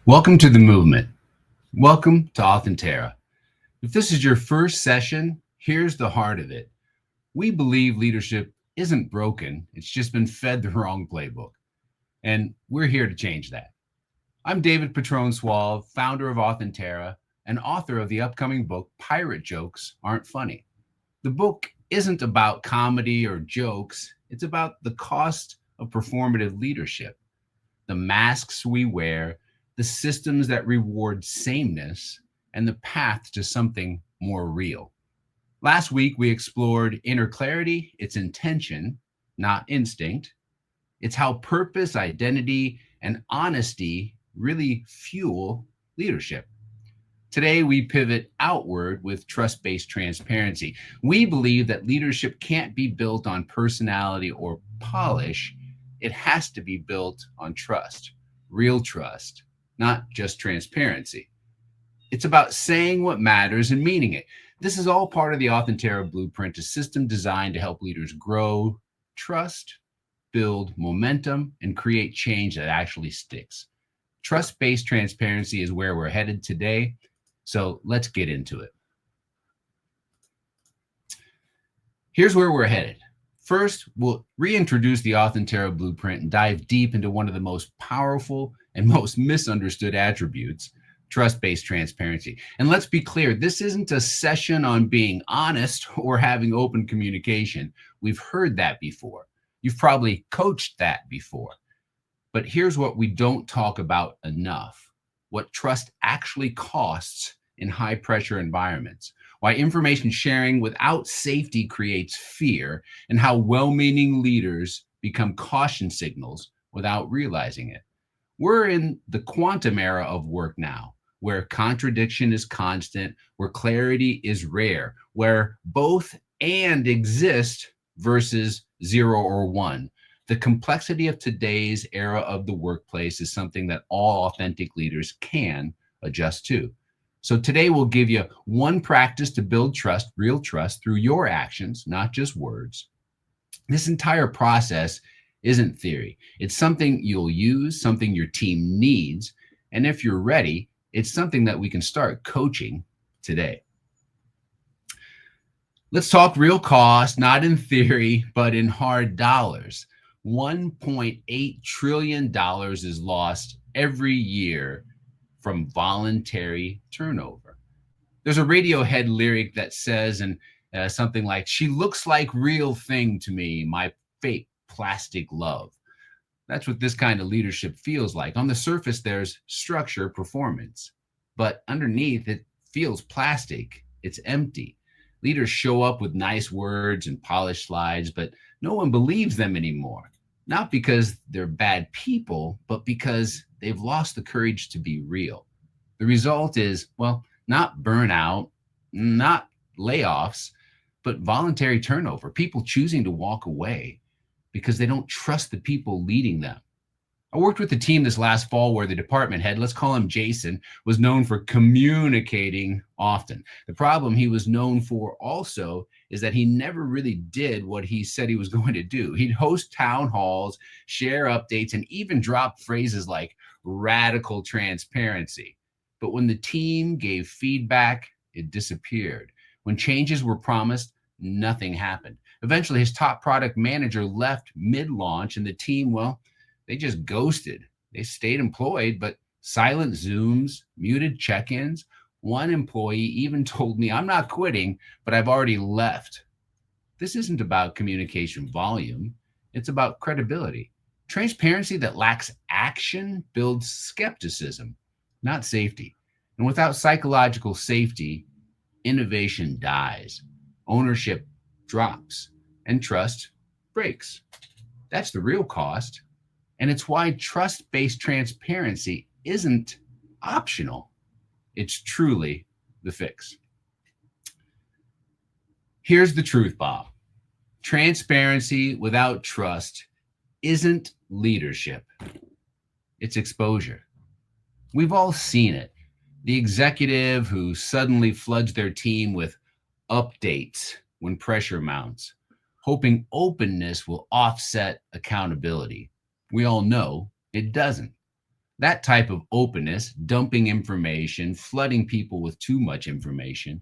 Welcome to the movement. Welcome to Authentara. If this is your first session, here's the heart of it. We believe leadership isn't broken, it's just been fed the wrong playbook. And we're here to change that. I'm David Patron-Swall, founder of Authentara and author of the upcoming book, Pirate Jokes Aren't Funny. The book isn't about comedy or jokes, it's about the cost of performative leadership, the masks we wear, the systems that reward sameness, and the path to something more real. Last week, we explored inner clarity, its intention, not instinct. It's how purpose, identity, and honesty really fuel leadership. Today, we pivot outward with trust based transparency. We believe that leadership can't be built on personality or polish, it has to be built on trust, real trust, not just transparency. It's about saying what matters and meaning it. This is all part of the Authentara Blueprint, a system designed to help leaders grow trust, build momentum, and create change that actually sticks. Trust-based transparency is where we're headed today, so let's get into it. Here's where we're headed. First, we'll reintroduce the Authentara Blueprint and dive deep into one of the most powerful and most misunderstood attributes, trust-based transparency. And let's be clear, this isn't a session on being honest or having open communication. We've heard that before. You've probably coached that before. But here's what we don't talk about enough: what trust actually costs in high-pressure environments, why information sharing without safety creates fear, and how well-meaning leaders become caution signals without realizing it. We're in the quantum era of work now, where contradiction is constant, where clarity is rare, where both and exist versus 0 or 1. The complexity of today's era of the workplace is something that all authentic leaders can adjust to. So today we'll give you one practice to build trust, real trust, through your actions, not just words. This entire process isn't theory. It's something you'll use, something your team needs, and if you're ready, it's something that we can start coaching today. Let's talk real cost, not in theory, but in hard dollars. $1.8 trillion is lost every year from voluntary turnover. There's a Radiohead lyric that says, and something like, "She looks like real thing to me, my fake plastic love." That's what this kind of leadership feels like. On the surface, there's structure, performance, but underneath it feels plastic. It's empty. Leaders show up with nice words and polished slides, but no one believes them anymore. Not because they're bad people, but because they've lost the courage to be real. The result is, well, not burnout, not layoffs, but voluntary turnover, people choosing to walk away because they don't trust the people leading them. I worked with a team this last fall where the department head, let's call him Jason, was known for communicating often. The problem he was known for also is that he never really did what he said he was going to do. He'd host town halls, share updates, and even drop phrases like radical transparency. But when the team gave feedback, it disappeared. When changes were promised, nothing happened. Eventually, his top product manager left mid-launch, and the team, well, they just ghosted. They stayed employed, but silent Zooms, muted check-ins. One employee even told me, "I'm not quitting, but I've already left." This isn't about communication volume. It's about credibility. Transparency that lacks action builds skepticism, not safety. And without psychological safety, innovation dies, ownership drops, and trust breaks. That's the real cost. And it's why trust-based transparency isn't optional. It's truly the fix. Here's the truth, Bob. Transparency without trust isn't leadership. It's exposure. We've all seen it. The executive who suddenly floods their team with updates when pressure mounts, hoping openness will offset accountability. We all know it doesn't. That type of openness, dumping information, flooding people with too much information,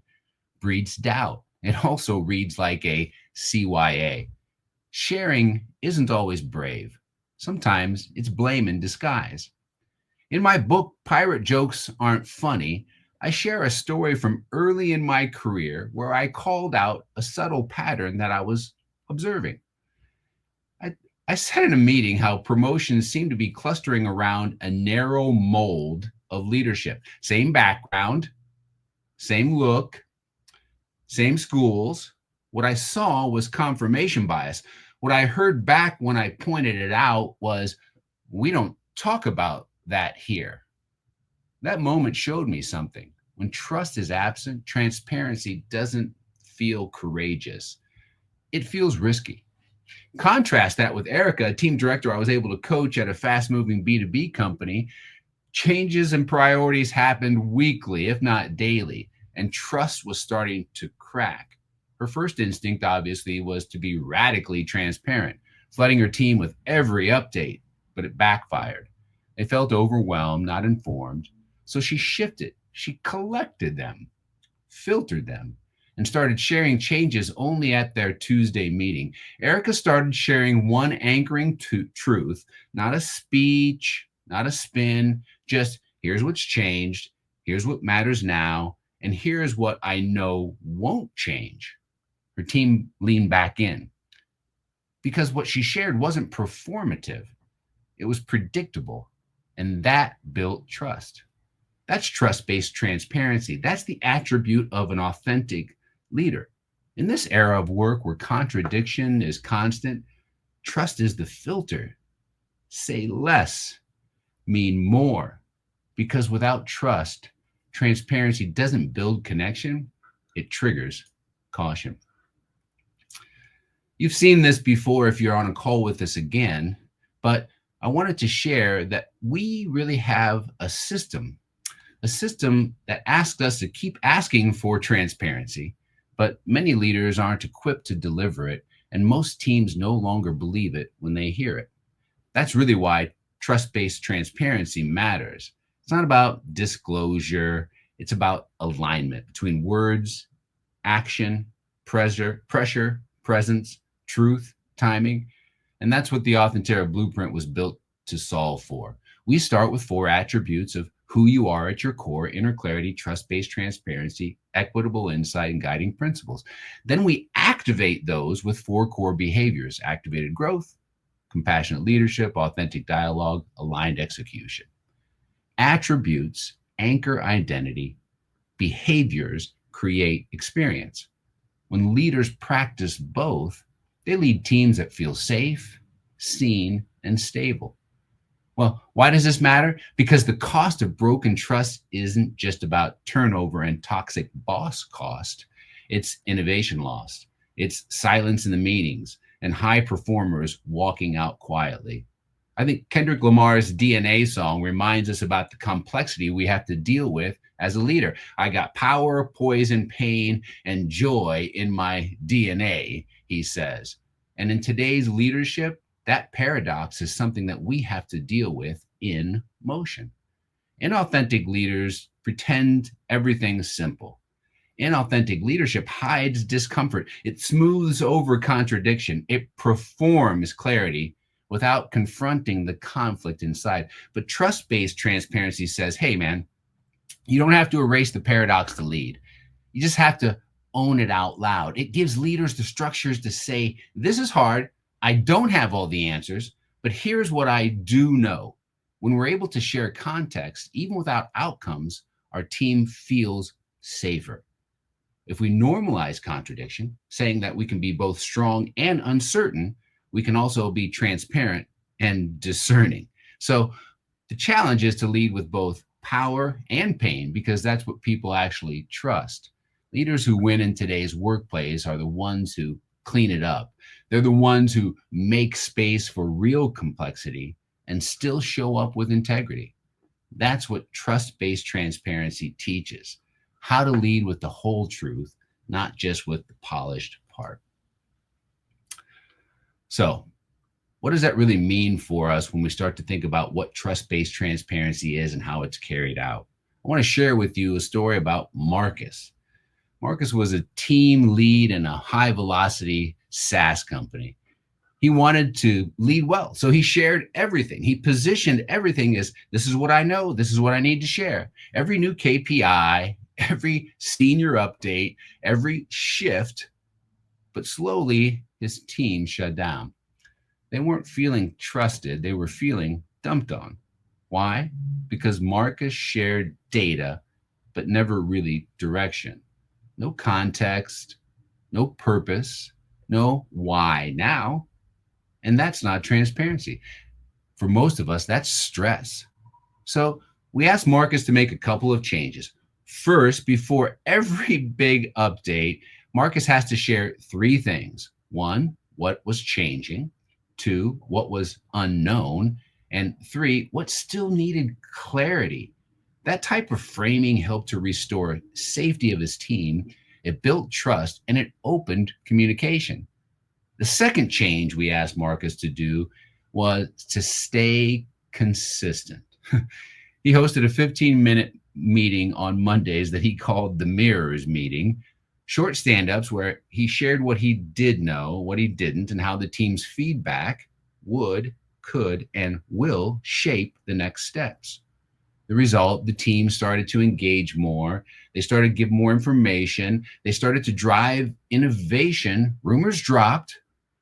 breeds doubt. It also reads like a CYA. Sharing isn't always brave. Sometimes it's blame in disguise. In my book, Pirate Jokes Aren't Funny, I share a story from early in my career where I called out a subtle pattern that I was observing. I, I said in a meeting how promotions seem to be clustering around a narrow mold of leadership. Same background, same look, same schools. What I saw was confirmation bias. What I heard back when I pointed it out was, we don't talk about that here. That moment showed me something. When trust is absent, transparency doesn't feel courageous. It feels risky. Contrast that with Erica, a team director I was able to coach at a fast moving B2B company. Changes and priorities happened weekly, if not daily, and trust was starting to crack. Her first instinct, obviously, was to be radically transparent, flooding her team with every update, but it backfired. They felt overwhelmed, not informed, so she shifted. She collected them, filtered them, and started sharing changes only at their Tuesday meeting. Erica started sharing one anchoring truth, not a speech, not a spin, just here's what's changed, here's what matters now, and here's what I know won't change. Her team leaned back in because what she shared wasn't performative, it was predictable, and that built trust. That's trust-based transparency. That's the attribute of an authentic leader. In this era of work where contradiction is constant, trust is the filter. Say less, mean more. Because without trust, transparency doesn't build connection, it triggers caution. You've seen this before if you're on a call with us again, but I wanted to share that we really have a system that asks us to keep asking for transparency, but many leaders aren't equipped to deliver it, and most teams no longer believe it when they hear it. That's really why trust-based transparency matters. It's not about disclosure, it's about alignment between words, action, pressure, presence, truth, timing. And that's what the Authentara blueprint was built to solve for. We start with 4 attributes of who you are at your core: inner clarity, trust-based transparency, equitable insight, and guiding principles. Then we activate those with 4 core behaviors: activated growth, compassionate leadership, authentic dialogue, aligned execution. Attributes anchor identity, behaviors create experience. When leaders practice both, they lead teams that feel safe, seen, and stable. Well, why does this matter? Because the cost of broken trust isn't just about turnover and toxic boss cost. It's innovation lost. It's silence in the meetings and high performers walking out quietly. I think Kendrick Lamar's DNA song reminds us about the complexity we have to deal with as a leader. I got power, poison, pain, and joy in my DNA, he says. And in today's leadership, that paradox is something that we have to deal with in motion. Inauthentic leaders pretend everything's simple. Inauthentic leadership hides discomfort. It smooths over contradiction. It performs clarity without confronting the conflict inside. But trust-based transparency says, hey, man, you don't have to erase the paradox to lead. You just have to own it out loud. It gives leaders the structures to say, this is hard. I don't have all the answers, but here's what I do know. When we're able to share context, even without outcomes, our team feels safer. If we normalize contradiction, saying that we can be both strong and uncertain, we can also be transparent and discerning. So the challenge is to lead with both power and pain, because that's what people actually trust. Leaders who win in today's workplace are the ones who clean it up. They're the ones who make space for real complexity and still show up with integrity. That's what trust-based transparency teaches: how to lead with the whole truth, not just with the polished part. So What does that really mean for us when we start to think about what trust-based transparency is and how it's carried out? I want to share with you a story about Marcus. Marcus was a team lead in a high velocity SaaS company. He wanted to lead well. So he shared everything. He positioned everything as this is what I know, this is what I need to share. Every new KPI, every senior update, every shift, but slowly his team shut down. They weren't feeling trusted, they were feeling dumped on. Why? Because Marcus shared data, but never really direction. No context, no purpose, no why now. And that's not transparency. For most of us, that's stress. So we asked Marcus to make a couple of changes. First, before every big update, Marcus has to share three things. One, what was changing. Two, what was unknown. And three, what still needed clarity. That type of framing helped to restore safety of his team. It built trust and it opened communication. The second change we asked Marcus to do was to stay consistent. He hosted a 15-minute meeting on Mondays that he called the Mirrors Meeting, short stand ups where he shared what he did know, what he didn't, and how the team's feedback would, could, and will shape the next steps. The result, the team started to engage more. They started to give more information. They started to drive innovation. Rumors dropped.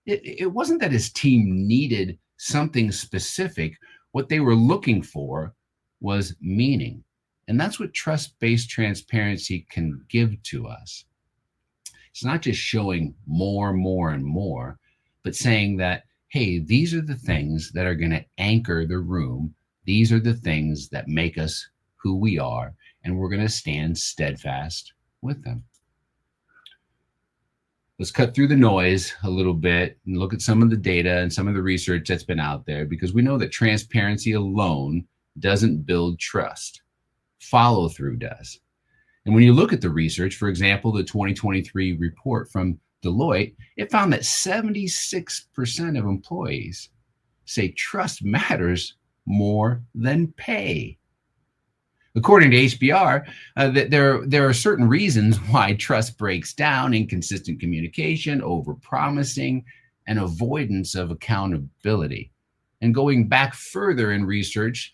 It wasn't that his team needed something specific. What they were looking for was meaning. And that's what trust-based transparency can give to us. It's not just showing more, more, and more, but saying that, hey, these are the things that are going to anchor the room. These are the things that make us who we are, and we're going to stand steadfast with them. Let's cut through the noise a little bit and look at some of the data and some of the research that's been out there, because we know that transparency alone doesn't build trust. Follow through does. And when you look at the research, for example, the 2023 report from Deloitte, it found that 76% of employees say trust matters more than pay. According to HBR, there are certain reasons why trust breaks down: inconsistent communication, overpromising, and avoidance of accountability. And going back further in research,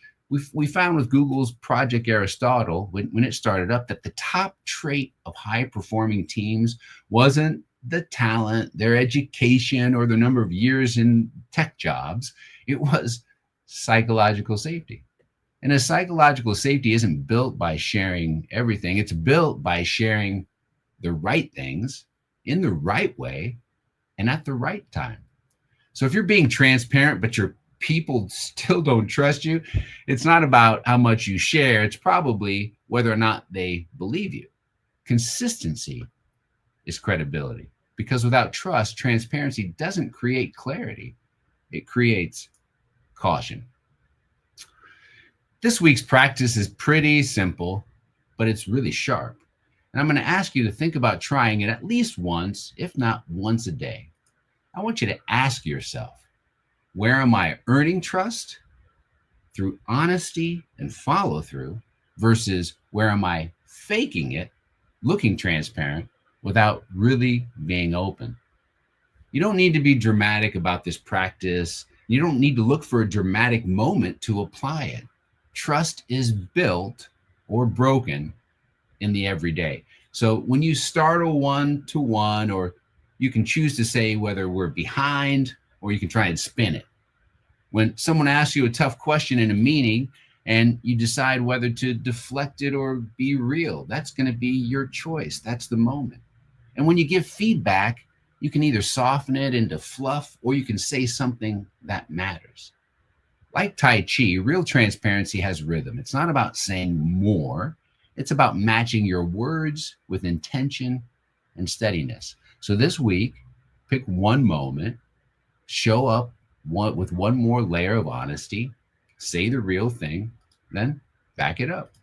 we found with Google's Project Aristotle, when it started up, that the top trait of high-performing teams wasn't the talent, their education, or the number of years in tech jobs. It was psychological safety. And a psychological safety isn't built by sharing everything. It's built by sharing the right things in the right way and at the right time. So if you're being transparent, but your people still don't trust you, it's not about how much you share. It's probably whether or not they believe you. Consistency is credibility, because without trust, transparency doesn't create clarity. It creates caution. This week's practice is pretty simple, but it's really sharp. And I'm going to ask you to think about trying it at least once, if not once a day. I want you to ask yourself, where am I earning trust through honesty and follow through, versus where am I faking it, looking transparent without really being open? You don't need to be dramatic about this practice. You don't need to look for a dramatic moment to apply it. Trust is built or broken in the everyday. So when you start a one-to-one, or you can choose to say whether we're behind, or you can try and spin it. When someone asks you a tough question in a meeting and you decide whether to deflect it or be real, that's going to be your choice. That's the moment. And when you give feedback, you can either soften it into fluff, or you can say something that matters. Like Tai Chi, real transparency has rhythm. It's not about saying more. It's about matching your words with intention and steadiness. So this week, pick one moment, show up with one more layer of honesty, say the real thing, then back it up.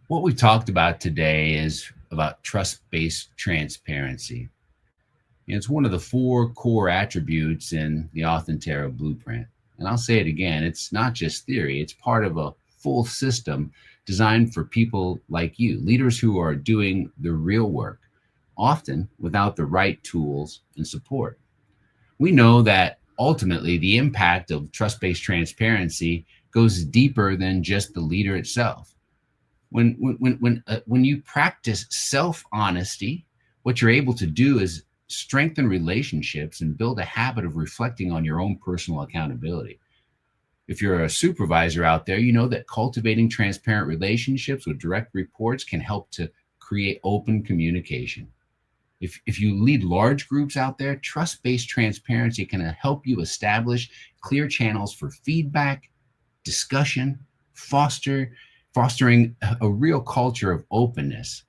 What we talked about today is about trust-based transparency. It's one of the four core attributes in the Authentara blueprint. And I'll say it again, it's not just theory, it's part of a full system designed for people like you, leaders who are doing the real work, often without the right tools and support. We know that ultimately the impact of trust based transparency goes deeper than just the leader itself. When you practice self honesty, what you're able to do is strengthen relationships and build a habit of reflecting on your own personal accountability. If you're a supervisor out there, you know that cultivating transparent relationships with direct reports can help to create open communication. If you lead large groups out there, trust based transparency can help you establish clear channels for feedback, discussion, fostering a real culture of openness.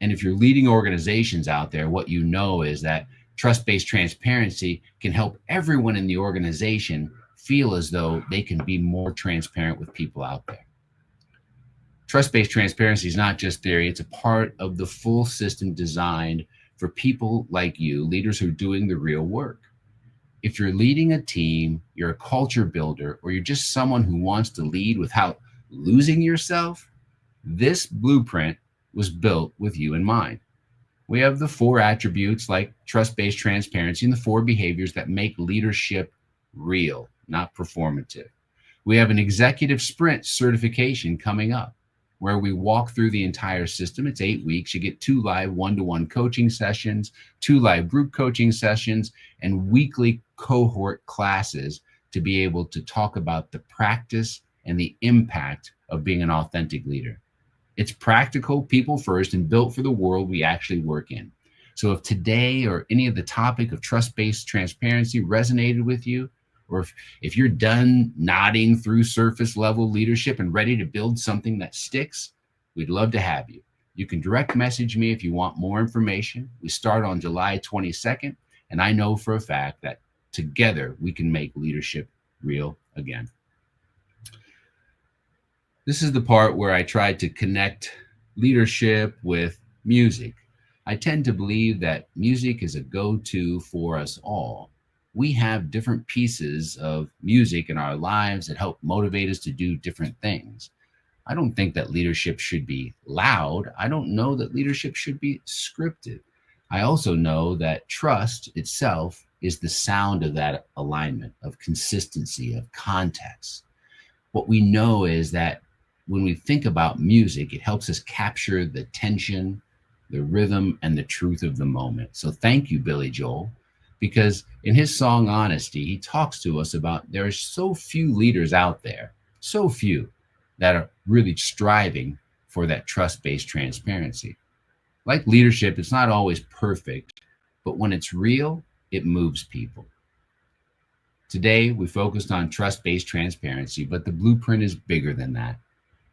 And if you're leading organizations out there, what you know is that trust based transparency can help everyone in the organization feel as though they can be more transparent with people out there. Trust based transparency is not just theory, it's a part of the full system designed for people like you, leaders who are doing the real work. If you're leading a team, you're a culture builder, or you're just someone who wants to lead without losing yourself, this blueprint was built with you in mind. We have the four attributes like trust based transparency and the four behaviors that make leadership real, not performative. We have an executive sprint certification coming up where we walk through the entire system. It's 8 weeks. You get 2 live one-to-one coaching sessions, 2 live group coaching sessions, and weekly cohort classes to be able to talk about the practice and the impact of being an authentic leader. It's practical, people first, and built for the world we actually work in. So if today or any of the topic of trust-based transparency resonated with you, or if you're done nodding through surface level leadership and ready to build something that sticks, we'd love to have you. You can direct message me if you want more information. We start on July 22nd, and I know for a fact that together we can make leadership real again. This is the part where I try to connect leadership with music. I tend to believe that music is a go-to for us all. We have different pieces of music in our lives that help motivate us to do different things. I don't think that leadership should be loud. I don't know that leadership should be scripted. I also know that trust itself is the sound of that alignment, of consistency, of context. What we know is that when we think about music, it helps us capture the tension, the rhythm, and the truth of the moment. So thank you, Billy Joel, because in his song Honesty, he talks to us about there are so few leaders out there, so few that are really striving for that trust-based transparency. Like leadership, it's not always perfect, but when it's real, it moves people. Today, we focused on trust-based transparency, but the blueprint is bigger than that.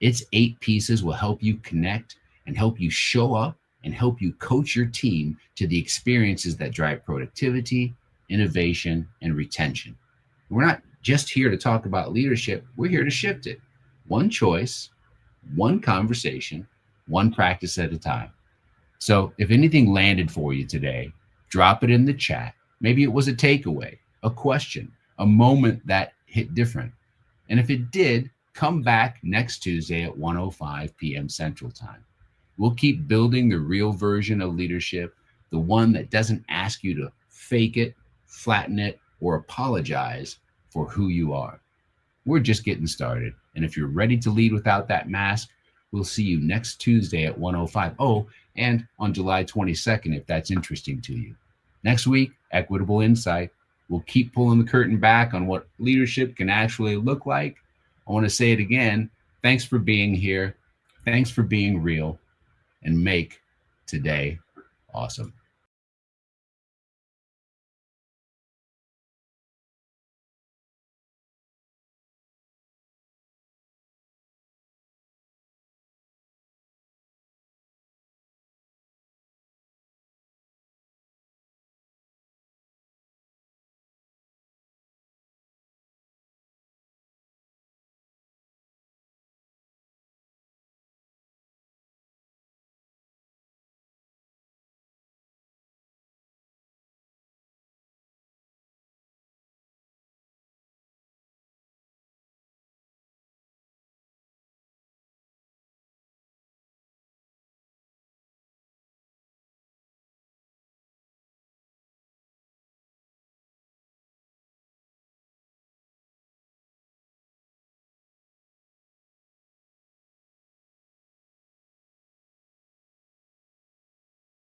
Its 8 pieces will help you connect and help you show up and help you coach your team to the experiences that drive productivity, innovation, and retention. We're not just here to talk about leadership, we're here to shift it. One choice, one conversation, one practice at a time. So if anything landed for you today, drop it in the chat. Maybe it was a takeaway, a question, a moment that hit different. And if it did, come back next Tuesday at 1:05 p.m. Central Time. We'll keep building the real version of leadership, the one that doesn't ask you to fake it, flatten it, or apologize for who you are. We're just getting started. And if you're ready to lead without that mask, we'll see you next Tuesday at 1:05. Oh, and on July 22nd, if that's interesting to you. Next week, Equitable Insight. We'll keep pulling the curtain back on what leadership can actually look like. I want to say it again. Thanks for being here. Thanks for being real. And make today awesome.